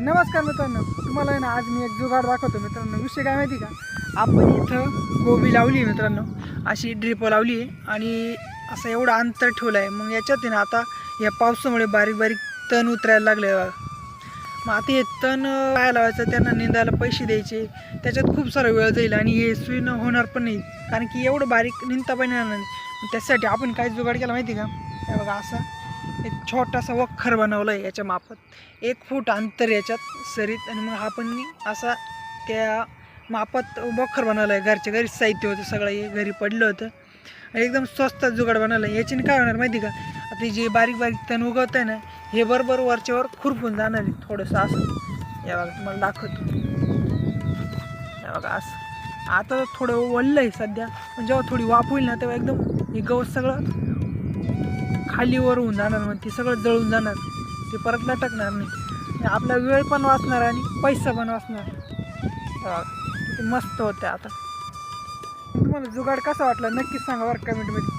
नमस्कार मित्रांनो, तुम्हाला आहे ना आज मी एक जुगाड दाखवतो मित्रांनो. विषय काय माहिती का, आपण इथं गोबी लावली आहे मित्रांनो, अशी ड्रिप लावली आहे आणि असं एवढं अंतर ठेवलं आहे. मग याच्यात आहे ना आता या पावसामुळे बारीक बारीक तण उतरायला लागले बघा. मग आता हे तण काय लावायचं, त्यांना निंदायला पैसे द्यायचे, त्याच्यात खूप सारा वेळ जाईल आणि हे सुईन होणार पण नाही, कारण की एवढं बारीक निंदता पण येणार नाही. त्यासाठी आपण काय जुगाड केला माहिती का, हे बघा असा एक छोटासा वखर बनवला आहे. याच्या मापात 1 फूट अंतर याच्यात सरीत, आणि मग आपण असा त्या मापात वखर बनवला आहे. घरच्या घरी साहित्य होतं, सगळं हे घरी पडलं होतं आणि एकदम स्वस्त जुगाड बनवलं आहे. याच्याने काय होणार माहिती का, आता जे बारीक बारीक तण उगवत आहे ना, हे बरोबर वरच्यावर खुरपून जाणार आहे थोडंसं असं. या बघा तुम्हाला दाखवतो, या बघा असं. आता थोडं ओललं आहे सध्या, पण जेव्हा थोडी वाफ होईल ना तेव्हा एकदम हे गवत सगळं खालीवर होऊन जाणार, मग ते सगळं जळून जाणार, ते परत लटकणार नाही. आपला वेळ पण वाचणार आणि पैसा पण वाचणार. ते मस्त होते. आता तुम्हाला जुगाड कसा वाटला नक्कीच सांगा बरं कमेंटमध्ये.